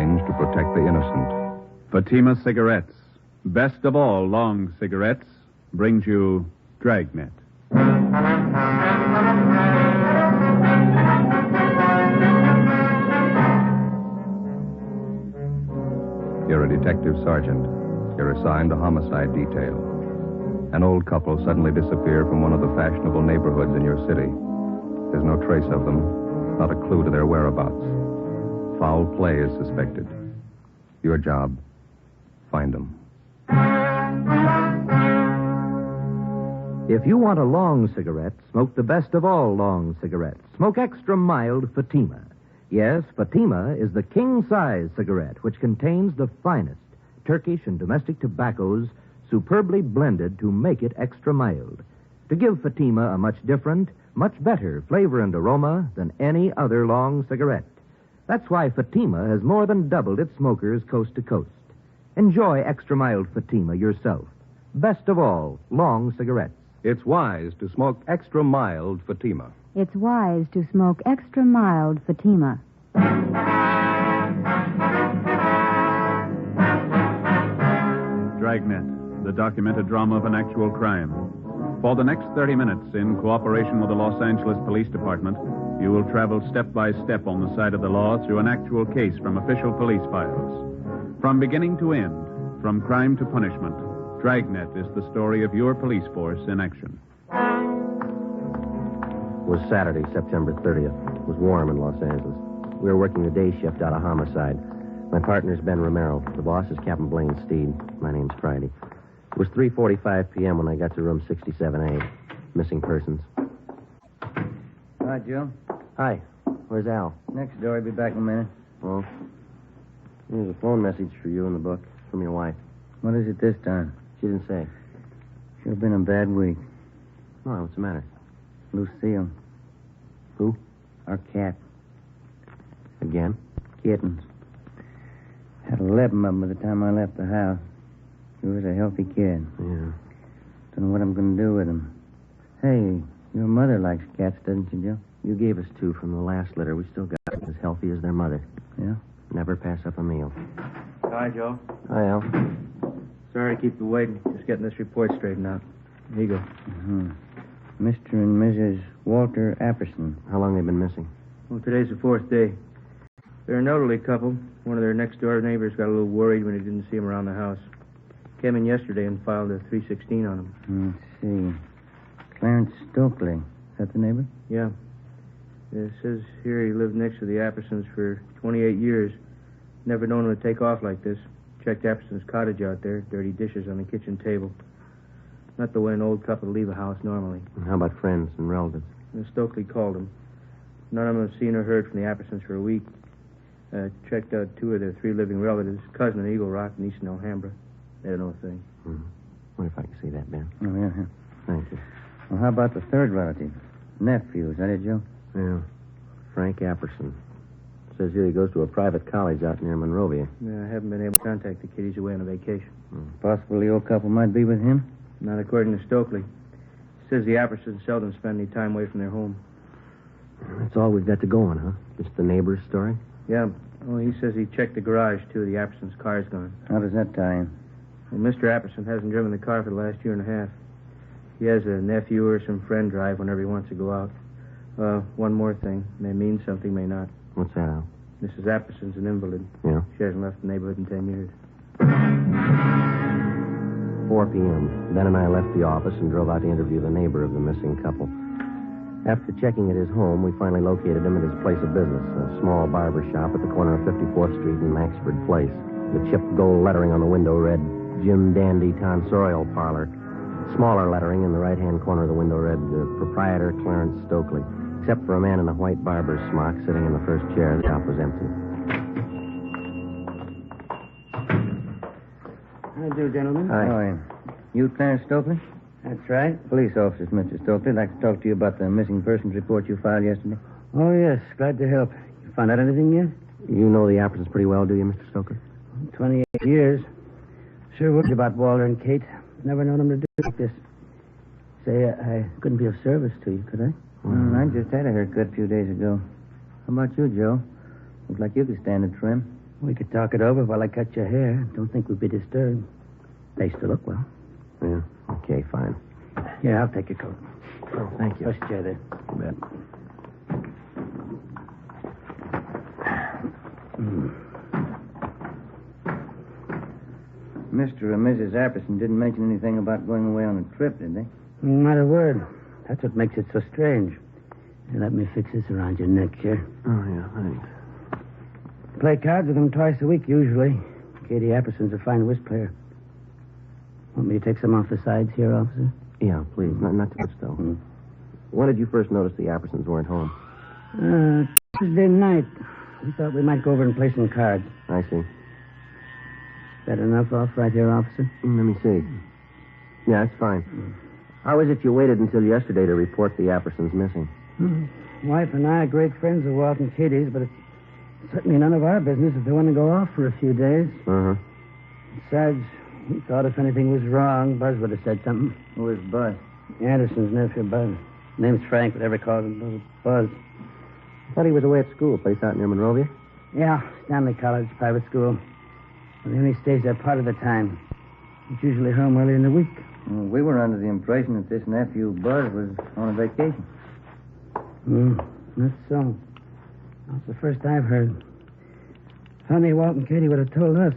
change to protect the innocent. Fatima Cigarettes, best of all long cigarettes, brings you Dragnet. You're a detective sergeant. You're assigned to homicide detail. An old couple suddenly disappear from one of the fashionable neighborhoods in your city. There's no trace of them, not a clue to their whereabouts. Foul play is suspected. Your job, find them. If you want a long cigarette, smoke the best of all long cigarettes. Smoke extra mild Fatima. Yes, Fatima is the king-size cigarette, which contains the finest Turkish and domestic tobaccos superbly blended to make it extra mild, to give Fatima a much different, much better flavor and aroma than any other long cigarette. That's why Fatima has more than doubled its smokers coast to coast. Enjoy extra mild Fatima yourself. Best of all, long cigarettes. It's wise to smoke extra mild Fatima. It's wise to smoke extra mild Fatima. Dragnet, the documented drama of an actual crime. For the next 30 minutes, in cooperation with the Los Angeles Police Department, you will travel step by step on the side of the law through an actual case from official police files. From beginning to end, from crime to punishment, Dragnet is the story of your police force in action. It was Saturday, September 30th. It was warm in Los Angeles. We were working the day shift out of homicide. My partner's Ben Romero. The boss is Captain Blaine Steed. My name's Friday. It was 3:45 p.m. when I got to room 67A. Missing persons. Hi, Joe. Hi. Where's Al? Next door. I'll be back in a minute. Oh. There's a phone message for you in the book from your wife. What is it this time? She didn't say. Sure been a bad week. Oh, what's the matter? Lucille. Who? Our cat. Again? Kittens. Had 11 of them by the time I left the house. She was a healthy kid. Yeah. Don't know what I'm going to do with them. Hey, your mother likes cats, doesn't she, Joe? You gave us 2 from the last litter. We still got them as healthy as their mother. Yeah? Never pass up a meal. Hi, Joe. Hi, Al. Sorry to keep you waiting. Just getting this report straightened out. Here you go. Mm-hmm. Mr. and Mrs. Walter Apperson. How long they been missing? Well, today's the 4th day. They're an elderly couple. One of their next-door neighbors got a little worried when he didn't see him around the house. Came in yesterday and filed a 316 on him. Let's see. Clarence Stokely. Is that the neighbor? Yeah. It says here he lived next to the Appersons for 28 years. Never known him to take off like this. Checked Apperson's cottage out there. Dirty dishes on the kitchen table. Not the way an old couple leave a house normally. And how about friends and relatives? And Stokely called him. None of them have seen or heard from the Appersons for a week. Checked out 2 of their 3 living relatives, cousin in Eagle Rock and East in Alhambra. They don't know a thing. Mm-hmm. Wonder if I can see that, Ben. Oh, yeah. Thank you. Well, how about the 3rd relative? Nephew, is that it, Joe? Yeah. Frank Apperson. Says here he goes to a private college out near Monrovia. Yeah, I haven't been able to contact the kid. He's away on a vacation. Possible the old couple might be with him? Not according to Stokely. Says the Appersons seldom spend any time away from their home. That's all we've got to go on, huh? Just the neighbor's story? Yeah. Oh, he says he checked the garage, too. The Appersons' car's gone. How does that tie in? Well, Mr. Apperson hasn't driven the car for the last year and a half. He has a nephew or some friend drive whenever he wants to go out. One more thing. May mean something, may not. What's that, Al? Mrs. Apperson's an invalid. Yeah? She hasn't left the neighborhood in 10 years. 4 p.m. Ben and I left the office and drove out to interview the neighbor of the missing couple. After checking at his home, we finally located him at his place of business, a small barber shop at the corner of 54th Street and Maxford Place. The chipped gold lettering on the window read, Jim Dandy Tonsorial Parlor. Smaller lettering in the right-hand corner of the window read, Proprietor Clarence Stokely. Except for a man in a white barber's smock sitting in the first chair, the shop was empty. How do, gentlemen? Hi. How are you? You Clarence Stokely? That's right. Police officers, Mr. Stokely. I'd like to talk to you about the missing persons report you filed yesterday. Oh, yes. Glad to help. You found out anything yet? You know the Appersons pretty well, do you, Mr. Stokely? 28 years. Sure worried about Walter and Kate. Never known them to do like this. Say, I couldn't be of service to you, could I? I just had a haircut a few days ago. How about you, Joe? Looks like you could stand a trim. We could talk it over while I cut your hair. Don't think we'd be disturbed. They still look well. Yeah, okay, fine. Here, I'll take your coat. Oh, thank you. First chair there. You bet. Mr. and Mrs. Apperson didn't mention anything about going away on a trip, did they? Not a word. That's what makes it so strange. Here, let me fix this around your neck here. Oh, yeah, thanks. Play cards with them twice a week, usually. Katie Apperson's a fine whist player. Want me to take some off the sides here, officer? Yeah, please. Not too much, though. Mm. When did you first notice the Appersons weren't home? Tuesday night. We thought we might go over and play some cards. I see. Is that enough off right here, officer? Let me see. Yeah, that's fine. How is it you waited until yesterday to report the Appersons missing? Wife and I are great friends of Walt and Katie's, but it's certainly none of our business if they want to go off for a few days. Uh-huh. Besides, we thought if anything was wrong, Buzz would have said something. Who is Buzz? Anderson's nephew, Buzz. Name's Frank, but everybody calls him Buzz. I thought he was away at school, a place out near Monrovia. Yeah, Stanley College, private school. But he only stays there part of the time. He's usually home early in the week. Well, we were under the impression that this nephew, Buzz, was on a vacation. That's so. That's the first I've heard. Funny Walt and Katie would have told us.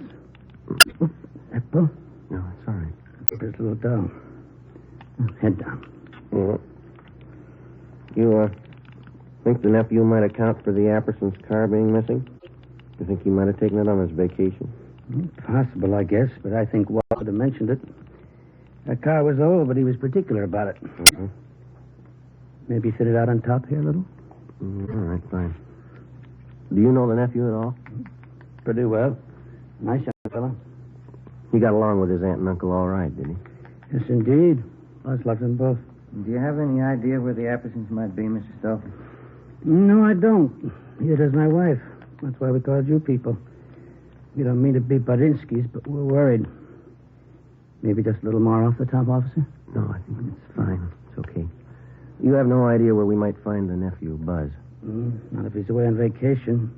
Oops, that pull. No, it's all right. Keep this little down. Head down. Yeah. You, think the nephew might account for the Appersons' car being missing? You think he might have taken it on his vacation? Possible, I guess, but I think Walt would have mentioned it. That car was old, but he was particular about it. Uh-huh. Maybe fit it out on top here a little? All right, fine. Do you know the nephew at all? Pretty well. Nice young fellow. He got along with his aunt and uncle all right, did he? Yes, indeed. Buzz loved them both. Do you have any idea where the Appersons might be, Mr. Stokely? No, I don't. Neither does my wife. That's why we called you people. We don't mean to be Badinsky's, but we're worried. Maybe just a little more off the top, officer? No, I think it's fine. It's okay. You have no idea where we might find the nephew, Buzz? Not if he's away on vacation.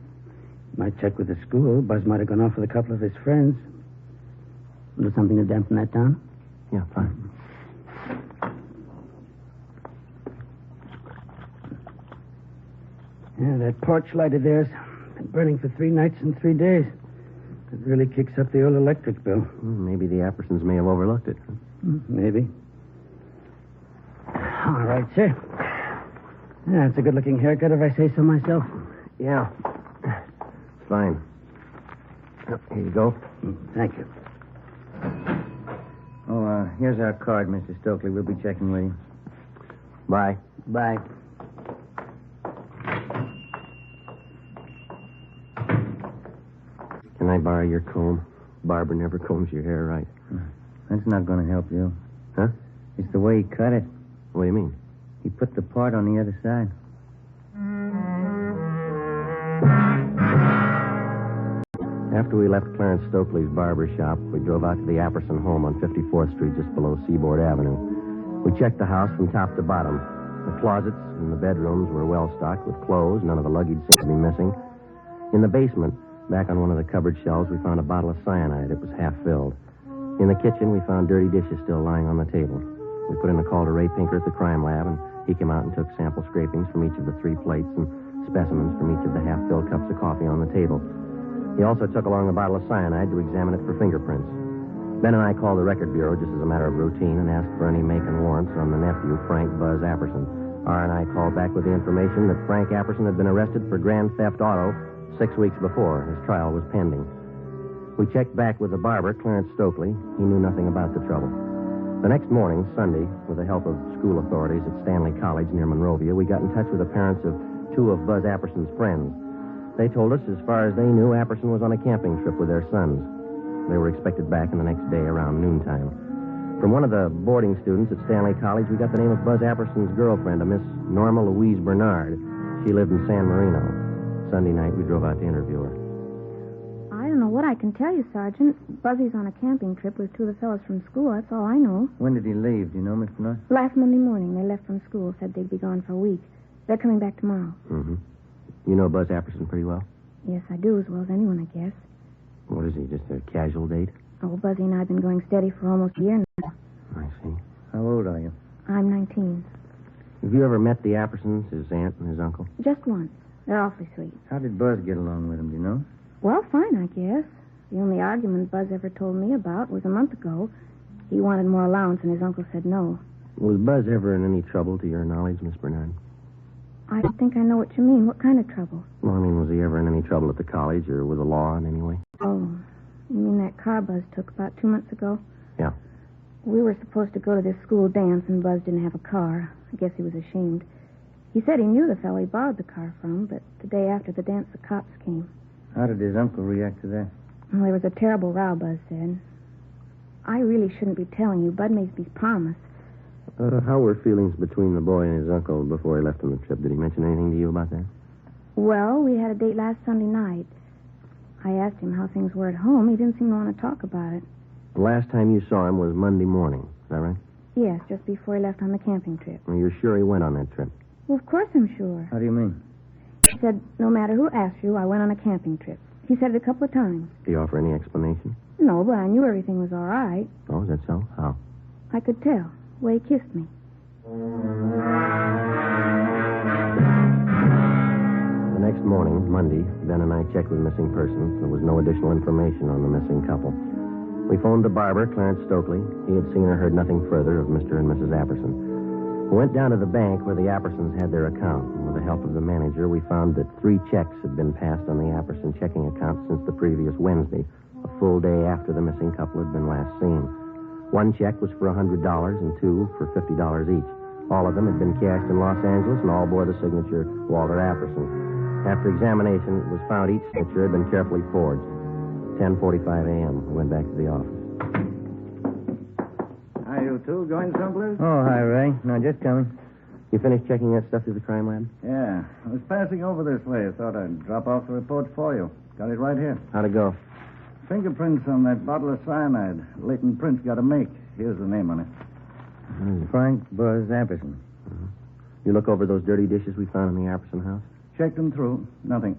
Might check with the school. Buzz might have gone off with a couple of his friends. Do something to dampen that down? Yeah, fine. Yeah, that porch light of theirs been burning for 3 nights and 3 days. It really kicks up the old electric bill. Maybe the Appersons may have overlooked it. Maybe. All right, sir. Yeah, it's a good-looking haircut, if I say so myself. Yeah. It's fine. Oh, here you go. Thank you. Oh, here's our card, Mr. Stokely. We'll be checking with you. Bye. Bye. Can I borrow your comb? Barbara never combs your hair right. That's not going to help you. Huh? It's the way he cut it. What do you mean? He put the part on the other side. After we left Clarence Stokely's barber shop, we drove out to the Apperson home on 54th Street, just below Seaboard Avenue. We checked the house from top to bottom. The closets and the bedrooms were well stocked with clothes. None of the luggage seemed to be missing. In the basement, back on one of the cupboard shelves, we found a bottle of cyanide. It was half filled. In the kitchen, we found dirty dishes still lying on the table. We put in a call to Ray Pinker at the crime lab, and he came out and took sample scrapings from each of the 3 plates and specimens from each of the half-filled cups of coffee on the table. He also took along a bottle of cyanide to examine it for fingerprints. Ben and I called the record bureau just as a matter of routine and asked for any make and warrants on the nephew, Frank Buzz Apperson. R&I called back with the information that Frank Apperson had been arrested for grand theft auto 6 weeks before. His trial was pending. We checked back with the barber, Clarence Stokely. He knew nothing about the trouble. The next morning, Sunday, with the help of school authorities at Stanley College near Monrovia, we got in touch with the parents of 2 of Buzz Apperson's friends. They told us, as far as they knew, Apperson was on a camping trip with their sons. They were expected back in the next day around noontime. From one of the boarding students at Stanley College, we got the name of Buzz Apperson's girlfriend, a Miss Norma Louise Bernard. She lived in San Marino. Sunday night, we drove out to interview her. I don't know what I can tell you, Sergeant. Buzzy's on a camping trip with 2 of the fellows from school. That's all I know. When did he leave? Do you know, Miss Bernard? Last Monday morning, they left from school. Said they'd be gone for a week. They're coming back tomorrow. Mm-hmm. You know Buzz Apperson pretty well? Yes, I do, as well as anyone, I guess. What is he, just a casual date? Oh, Buzzy and I have been going steady for almost a year now. I see. How old are you? I'm 19. Have you ever met the Appersons, his aunt and his uncle? Just once. They're awfully sweet. How did Buzz get along with him, do you know? Well, fine, I guess. The only argument Buzz ever told me about was a month ago. He wanted more allowance, and his uncle said no. Was Buzz ever in any trouble, to your knowledge, Miss Bernard? I think I know what you mean. What kind of trouble? Well, I mean, was he ever in any trouble at the college or with the law in any way? Oh, you mean that car Buzz took about 2 months ago? Yeah. We were supposed to go to this school dance, and Buzz didn't have a car. I guess he was ashamed. He said he knew the fellow he borrowed the car from, but the day after the dance, the cops came. How did his uncle react to that? Well, there was a terrible row, Buzz said. I really shouldn't be telling you. Bud made me promise. How were feelings between the boy and his uncle before he left on the trip? Did he mention anything to you about that? Well, we had a date last Sunday night. I asked him how things were at home. He didn't seem to want to talk about it. The last time you saw him was Monday morning. Is that right? Yes, just before he left on the camping trip. Well, you're sure he went on that trip? Well, of course I'm sure. How do you mean? He said, no matter who asked you, I went on a camping trip. He said it a couple of times. Did he offer any explanation? No, but I knew everything was all right. Oh, is that so? How? I could tell. The way he kissed me. The next morning, Monday, Ben and I checked with missing persons. There was no additional information on the missing couple. We phoned the barber, Clarence Stokely. He had seen or heard nothing further of Mr. and Mrs. Apperson. We went down to the bank where the Appersons had their account, and with the help of the manager, we found that 3 checks had been passed on the Apperson checking account since the previous Wednesday, a full day after the missing couple had been last seen. 1 check was for $100 and 2 for $50 each. All of them had been cashed in Los Angeles, and all bore the signature Walter Apperson. After examination, it was found each signature had been carefully forged. 10:45 a.m. We went back to the office. Are you two going someplace? Oh, hi, Ray. No, just coming. You finished checking that stuff through the crime lab? Yeah. I was passing over this way. I thought I'd drop off the report for you. Got it right here. How'd it go? Fingerprints on that bottle of cyanide. Leighton Prince got a make. Here's the name on it. Frank Buzz Apperson. You look over those dirty dishes we found in the Apperson house? Checked them through. Nothing.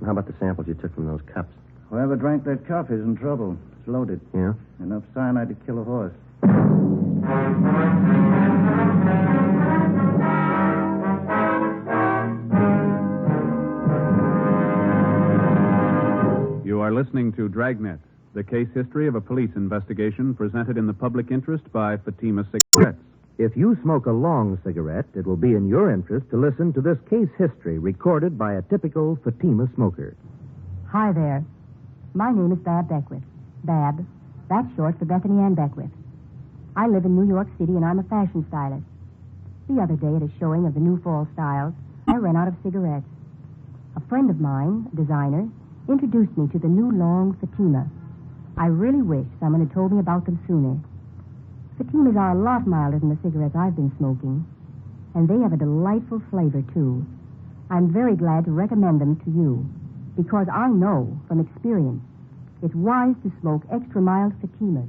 How about the samples you took from those cups? Whoever drank that coffee's in trouble. It's loaded. Yeah? Enough cyanide to kill a horse. You are listening to Dragnet, the case history of a police investigation presented in the public interest by Fatima Cigarettes. If you smoke a long cigarette, it will be in your interest to listen to this case history recorded by a typical Fatima smoker. Hi there. My name is Bab Beckwith. Bab. That's short for Bethany Ann Beckwith. I live in New York City, and I'm a fashion stylist. The other day, at a showing of the new fall styles, I ran out of cigarettes. A friend of mine, a designer, introduced me to the new long Fatima. I really wish someone had told me about them sooner. Fatimas are a lot milder than the cigarettes I've been smoking, and they have a delightful flavor, too. I'm very glad to recommend them to you, because I know from experience it's wise to smoke extra mild Fatimas.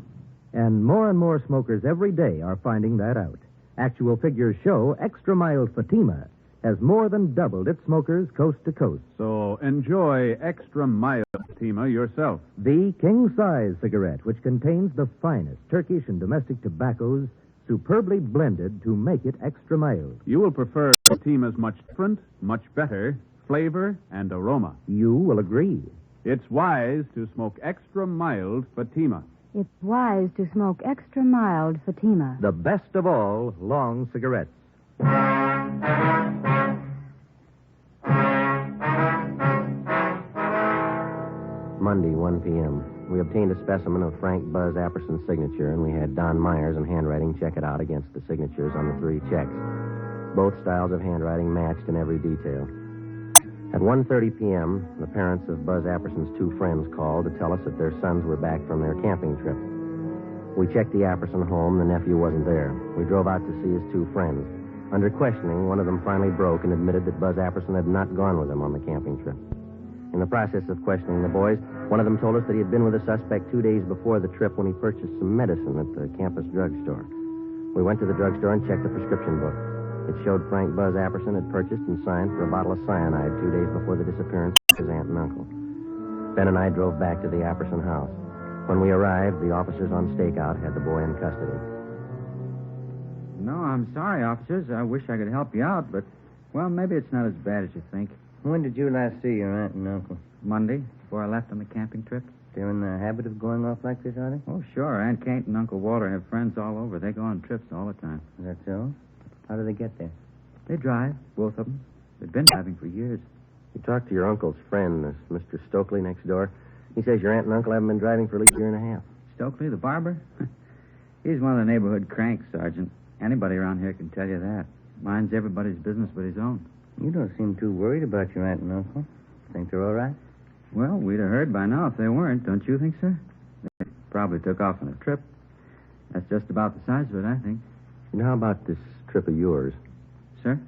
And more smokers every day are finding that out. Actual figures show extra mild Fatima has more than doubled its smokers coast to coast. So enjoy extra mild Fatima yourself. The king-size cigarette, which contains the finest Turkish and domestic tobaccos superbly blended to make it extra mild. You will prefer Fatima's much different, much better flavor and aroma. You will agree. It's wise to smoke extra mild Fatima. It's wise to smoke extra mild Fatima. The best of all long cigarettes. Monday, 1 p.m. We obtained a specimen of Frank Buzz Apperson's signature, and we had Don Myers in handwriting check it out against the signatures on the 3 checks. Both styles of handwriting matched in every detail. At 1:30 p.m., the parents of Buzz Apperson's 2 friends called to tell us that their sons were back from their camping trip. We checked the Apperson home. The nephew wasn't there. We drove out to see his 2 friends. Under questioning, one of them finally broke and admitted that Buzz Apperson had not gone with them on the camping trip. In the process of questioning the boys, one of them told us that he had been with the suspect 2 days before the trip when he purchased some medicine at the campus drugstore. We went to the drugstore and checked the prescription book. It showed Frank Buzz Apperson had purchased and signed for a bottle of cyanide 2 days before the disappearance of his aunt and uncle. Ben and I drove back to the Apperson house. When we arrived, the officers on stakeout had the boy in custody. No, I'm sorry, officers. I wish I could help you out, but, well, maybe it's not as bad as you think. When did you last see your aunt and uncle? Monday, before I left on the camping trip. They're in the habit of going off like this, are they? Oh, sure. Aunt Kate and Uncle Walter have friends all over. They go on trips all the time. Is that so? How do they get there? They drive, both of them. They've been driving for years. You talked to your uncle's friend, this Mr. Stokely next door. He says your aunt and uncle haven't been driving for at least a year and a half. Stokely, the barber? He's one of the neighborhood cranks, Sergeant. Anybody around here can tell you that. Minds everybody's business but his own. You don't seem too worried about your aunt and uncle. Think they're all right? Well, we'd have heard by now if they weren't, don't you think, sir? They probably took off on a trip. That's just about the size of it, I think. And how about this trip of yours? Sir?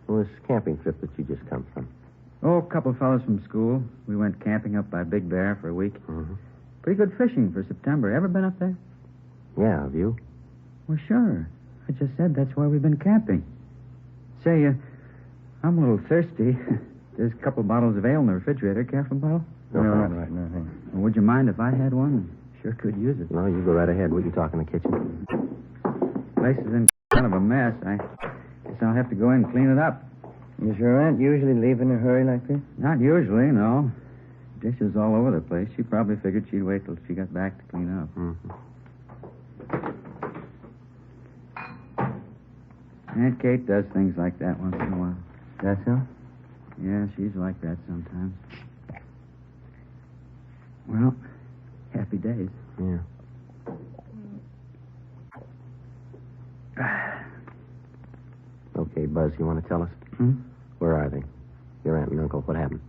Well, this camping trip that you just come from. Oh, a couple of fellows from school. We went camping up by Big Bear for a week. Mm-hmm. Pretty good fishing for September. Ever been up there? Yeah, have you? Well, sure. I just said that's why we've been camping. Say, I'm a little thirsty. There's a couple of bottles of ale in the refrigerator. Care for a bottle? No, not right now. Well, would you mind if I had one? Sure could use it. No, you go right ahead. We can talk in the kitchen. Place is in kind of a mess. I guess I'll have to go in and clean it up. Does your aunt usually leave in a hurry like this? Not usually, no. Dishes all over the place. She probably figured she'd wait till she got back to clean up. Mm-hmm. Aunt Kate does things like that once in a while. That so? Yeah, she's like that sometimes. Well, happy days. Yeah. Okay, Buzz, you want to tell us? Where are they? Your aunt and uncle. What happened?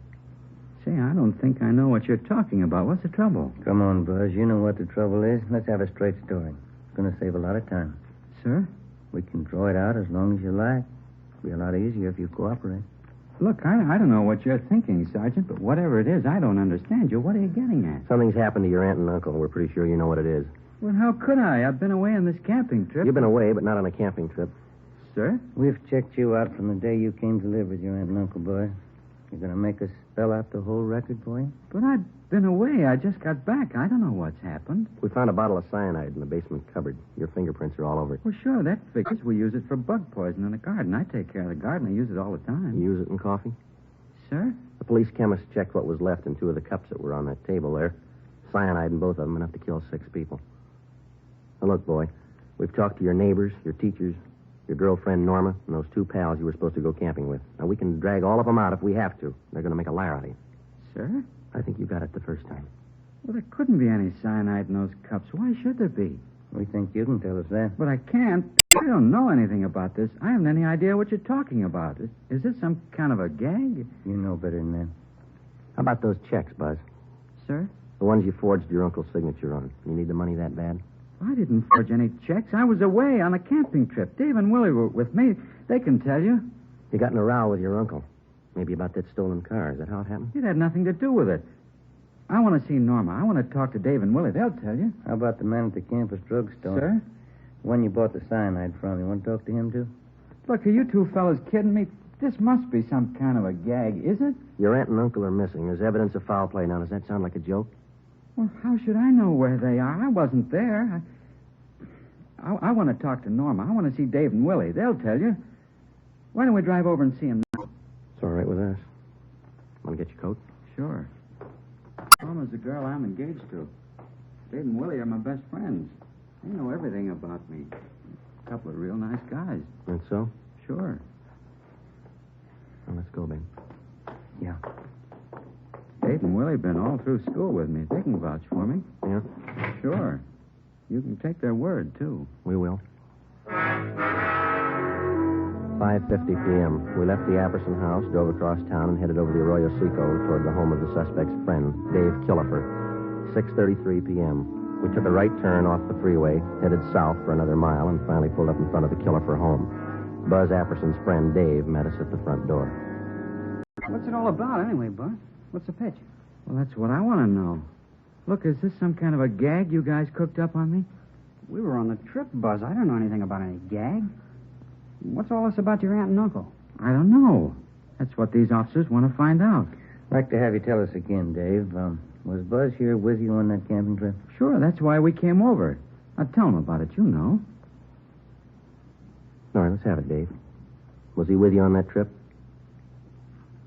Say, I don't think I know what you're talking about. What's the trouble? Come on, Buzz. You know what the trouble is. Let's have a straight story. It's going to save a lot of time. Sir? We can draw it out as long as you like. It'll be a lot easier if you cooperate. Look, I don't know what you're thinking, Sergeant, but whatever it is, I don't understand you. What are you getting at? Something's happened to your aunt and uncle. We're pretty sure you know what it is. Well, how could I? I've been away on this camping trip. You've been away, but not on a camping trip. Sir? We've checked you out from the day you came to live with your aunt and uncle, boy. You're going to make us spell out the whole record for you? But I've been away. I just got back. I don't know what's happened. We found a bottle of cyanide in the basement cupboard. Your fingerprints are all over it. Well, sure, that figures. We use it for bug poison in the garden. I take care of the garden. I use it all the time. You use it in coffee? Sir? The police chemist checked what was left in 2 of the cups that were on that table there. Cyanide in both of them, enough to kill 6 people. Now, look, boy, we've talked to your neighbors, your teachers, your girlfriend, Norma, and those 2 pals you were supposed to go camping with. Now, we can drag all of them out if we have to. They're going to make a liar out of you. Sir? I think you got it the first time. Well, there couldn't be any cyanide in those cups. Why should there be? We think you can tell us that. But I can't. I don't know anything about this. I haven't any idea what you're talking about. Is this some kind of a gag? You know better than that. How about those checks, Buzz? Sir? The ones you forged your uncle's signature on. You need the money that bad? I didn't forge any checks. I was away on a camping trip. Dave and Willie were with me. They can tell you. You got in a row with your uncle. Maybe about that stolen car. Is that how it happened? It had nothing to do with it. I want to see Norma. I want to talk to Dave and Willie. They'll tell you. How about the man at the campus drugstore? Sir? When you bought the cyanide from, you want to talk to him, too? Look, are you 2 fellas kidding me? This must be some kind of a gag, is it? Your aunt and uncle are missing. There's evidence of foul play. Now, does that sound like a joke? Well, how should I know where they are? I wasn't there. I want to talk to Norma. I want to see Dave and Willie. They'll tell you. Why don't we drive over and see them now? It's all right with us. Want to get your coat? Sure. Norma's the girl I'm engaged to. Dave and Willie are my best friends. They know everything about me. A couple of real nice guys. And so? Sure. Well, let's go, Ben. Yeah. Dave and Willie have been all through school with me. They can vouch for me. Yeah? Sure. You can take their word, too. We will. 5:50 p.m. We left the Apperson house, drove across town, and headed over the Arroyo Seco toward the home of the suspect's friend, Dave Killefer. 6:33 p.m. We took a right turn off the freeway, headed south for another mile, and finally pulled up in front of the Killefer home. Buzz Apperson's friend, Dave, met us at the front door. What's it all about, anyway, Buzz? What's the pitch? Well, that's what I want to know. Look, is this some kind of a gag you guys cooked up on me? We were on the trip, Buzz. I don't know anything about any gag. What's all this about your aunt and uncle? I don't know. That's what these officers want to find out. I'd like to have you tell us again, Dave. Was Buzz here with you on that camping trip? Sure, that's why we came over. Now, tell him about it, you know. All right, let's have it, Dave. Was he with you on that trip?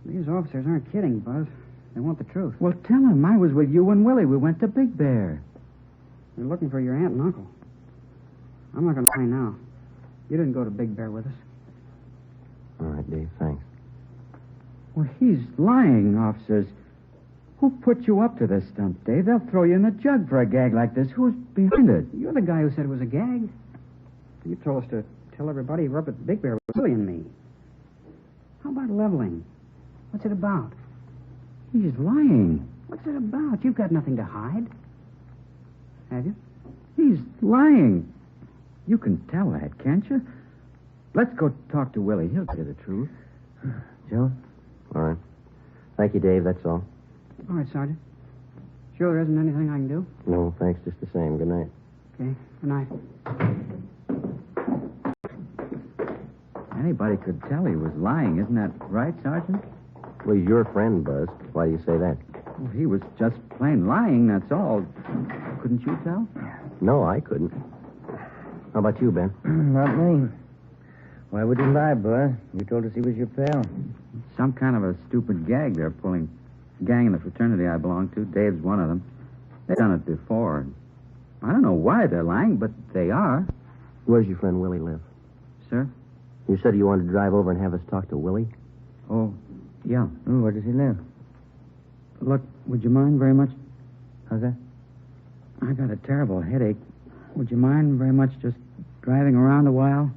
These officers aren't kidding, Buzz. They want the truth. Well, tell him I was with you and Willie. We went to Big Bear. They're looking for your aunt and uncle. I'm not going to lie now. You didn't go to Big Bear with us. All right, Dave, thanks. Well, he's lying, officers. Who put you up to this stunt, Dave? They'll throw you in the jug for a gag like this. Who's behind it? You're the guy who said it was a gag. You told us to tell everybody we're up at Big Bear with Willie and me. How about leveling? What's it about? He's lying. What's it about? You've got nothing to hide. Have you? He's lying. You can tell that, can't you? Let's go talk to Willie. He'll tell you the truth. Joe? All right. Thank you, Dave. That's all. All right, Sergeant. Sure there isn't anything I can do? No, thanks. Just the same. Good night. Okay. Good night. Anybody could tell he was lying. Isn't that right, Sergeant? Well, he's your friend, Buzz. Why do you say that? Well, he was just plain lying, that's all. Couldn't you tell? No, I couldn't. How about you, Ben? Not me. Why would you lie, Buzz? You told us he was your pal. Some kind of a stupid gag they're pulling. Gang in the fraternity I belong to. Dave's one of them. They've done it before. I don't know why they're lying, but they are. Where's your friend Willie live? Sir? You said you wanted to drive over and have us talk to Willie? Oh, yeah. Oh, where does he live? Look, would you mind very much? How's that? I got a terrible headache. Would you mind very much just driving around a while?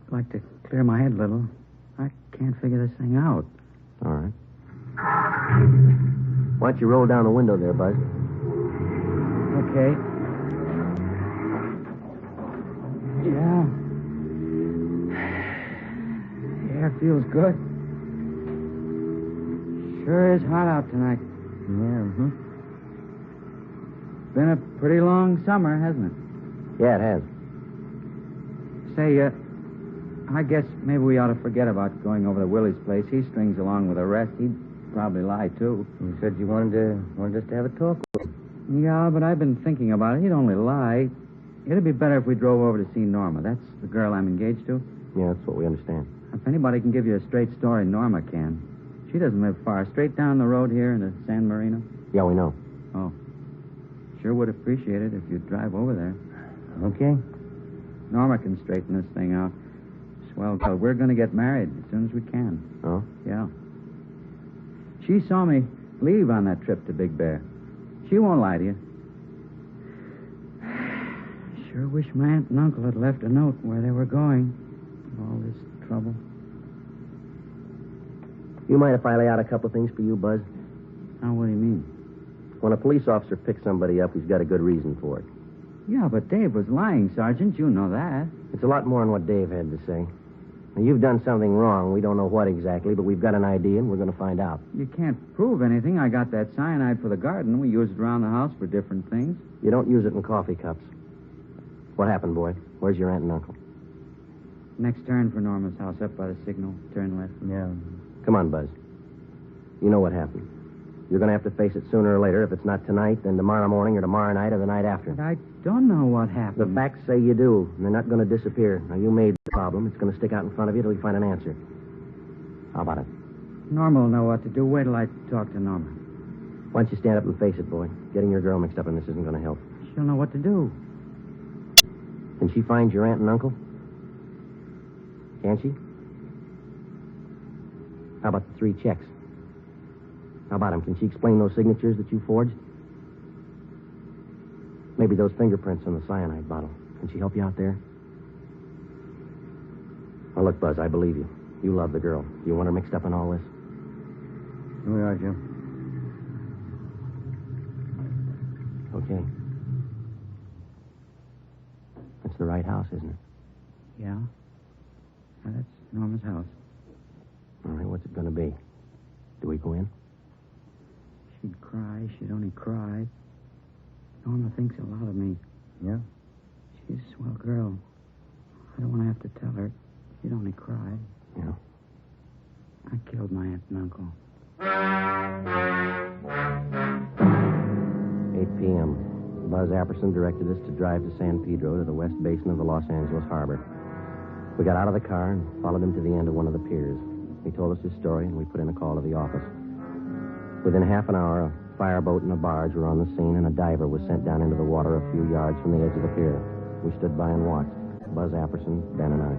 I'd like to clear my head a little. I can't figure this thing out. All right. Why don't you roll down the window there, Buzz? Okay. Yeah. Air feels good. Sure is hot out tonight. Yeah, Been a pretty long summer, hasn't it? Yeah, it has. Say, I guess maybe we ought to forget about going over to Willie's place. He strings along with the rest. He'd probably lie, too. You said you wanted us to have a talk with him. Yeah, but I've been thinking about it. He'd only lie. It'd be better if we drove over to see Norma. That's the girl I'm engaged to. Yeah, that's what we understand. If anybody can give you a straight story, Norma can. She doesn't live far. Straight down the road here into San Marino. Yeah, we know. Oh. Sure would appreciate it if you'd drive over there. Okay. Norma can straighten this thing out. Swell girl. We're going to get married as soon as we can. Oh? Yeah. She saw me leave on that trip to Big Bear. She won't lie to you. Sure wish my aunt and uncle had left a note where they were going. All this trouble. You mind if I lay out a couple things for you, Buzz? Now, what do you mean? When a police officer picks somebody up, he's got a good reason for it. Yeah, but Dave was lying, Sergeant. You know that. It's a lot more than what Dave had to say. Now, you've done something wrong. We don't know what exactly, but we've got an idea, and we're going to find out. You can't prove anything. I got that cyanide for the garden. We use it around the house for different things. You don't use it in coffee cups. What happened, boy? Where's your aunt and uncle? Next turn for Norma's house, up by the signal. Turn left. Yeah. Come on, Buzz. You know what happened. You're going to have to face it sooner or later. If it's not tonight, then tomorrow morning or tomorrow night or the night after. But I don't know what happened. The facts say you do, and they're not going to disappear. Now, you made the problem. It's going to stick out in front of you till we find an answer. How about it? Norma will know what to do. Wait till I talk to Norma. Why don't you stand up and face it, boy? Getting your girl mixed up in this isn't going to help. She'll know what to do. Can she find your aunt and uncle? Can she? How about the 3 checks? How about them? Can she explain those signatures that you forged? Maybe those fingerprints on the cyanide bottle. Can she help you out there? Well, look, Buzz, I believe you. You love the girl. You want her mixed up in all this? Here we are, Joe. Okay. That's the right house, isn't it? Yeah. That's Norma's house. All right, what's it going to be? Do we go in? She'd cry. She'd only cry. Norma thinks a lot of me. Yeah? She's a swell girl. I don't want to have to tell her. She'd only cry. Yeah. I killed my aunt and uncle. p.m. Buzz Apperson directed us to drive to San Pedro to the west basin of the Los Angeles harbor. We got out of the car and followed him to the end of one of the piers. He told us his story, and we put in a call to the office. Within half an hour, a fireboat and a barge were on the scene, and a diver was sent down into the water a few yards from the edge of the pier. We stood by and watched. Buzz Apperson, Ben, and I.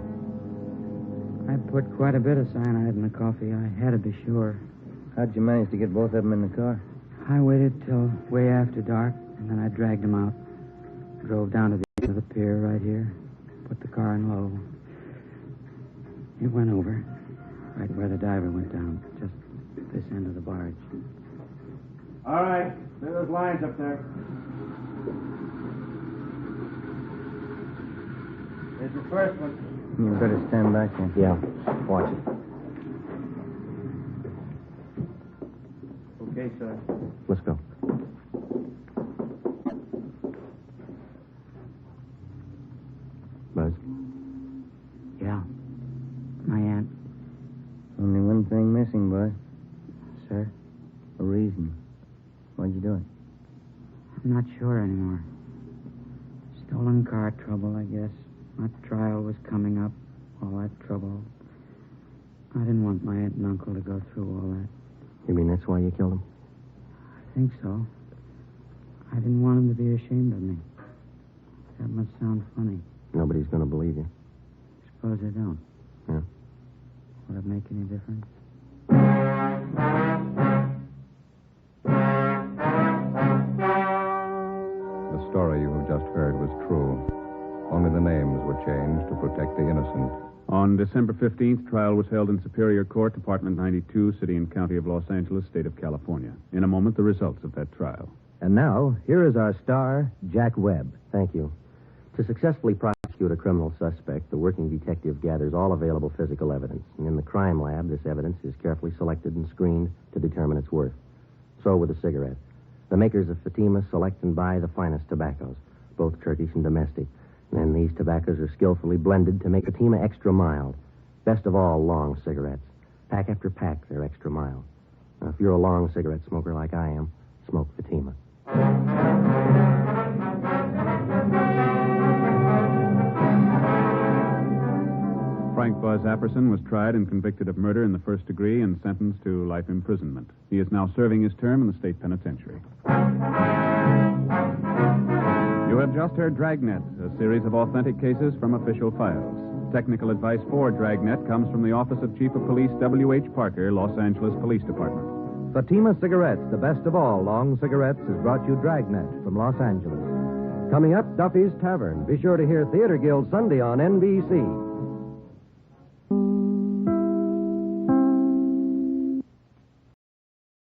I put quite a bit of cyanide in the coffee. I had to be sure. How'd you manage to get both of them in the car? I waited till way after dark, and then I dragged them out. Drove down to the end of the pier right here. Put the car in low. It went over, right where the diver went down, just this end of the barge. All right. Clear those lines up there. There's the first one. You better stand back then. Yeah, watch it. Okay, sir. Let's go. Buzz? Yeah. My aunt. Only one thing missing, Buzz. Sir? A reason. Why'd you do it? I'm not sure anymore. Stolen car trouble, I guess. My trial was coming up. All that trouble. I didn't want my aunt and uncle to go through all that. You mean that's why you killed him? I think so. I didn't want them to be ashamed of me. That must sound funny. Nobody's going to believe you. Suppose they don't. Yeah. Would it make any difference? The story you have just heard was true. Only the names were changed to protect the innocent. On December 15th, trial was held in Superior Court, Department 92, City and County of Los Angeles, State of California. In a moment, the results of that trial. And now, here is our star, Jack Webb. Thank you. To successfully prosecute a criminal suspect, the working detective gathers all available physical evidence. And in the crime lab, this evidence is carefully selected and screened to determine its worth. So with a cigarette. The makers of Fatima select and buy the finest tobaccos, both Turkish and domestic. And then these tobaccos are skillfully blended to make Fatima extra mild. Best of all, long cigarettes. Pack after pack, they're extra mild. Now, if you're a long cigarette smoker like I am, smoke Fatima. Frank Buzz Apperson was tried and convicted of murder in the first degree and sentenced to life imprisonment. He is now serving his term in the state penitentiary. You have just heard Dragnet, a series of authentic cases from official files. Technical advice for Dragnet comes from the Office of Chief of Police W.H. Parker, Los Angeles Police Department. Fatima Cigarettes, the best of all long cigarettes, has brought you Dragnet from Los Angeles. Coming up, Duffy's Tavern. Be sure to hear Theater Guild Sunday on NBC.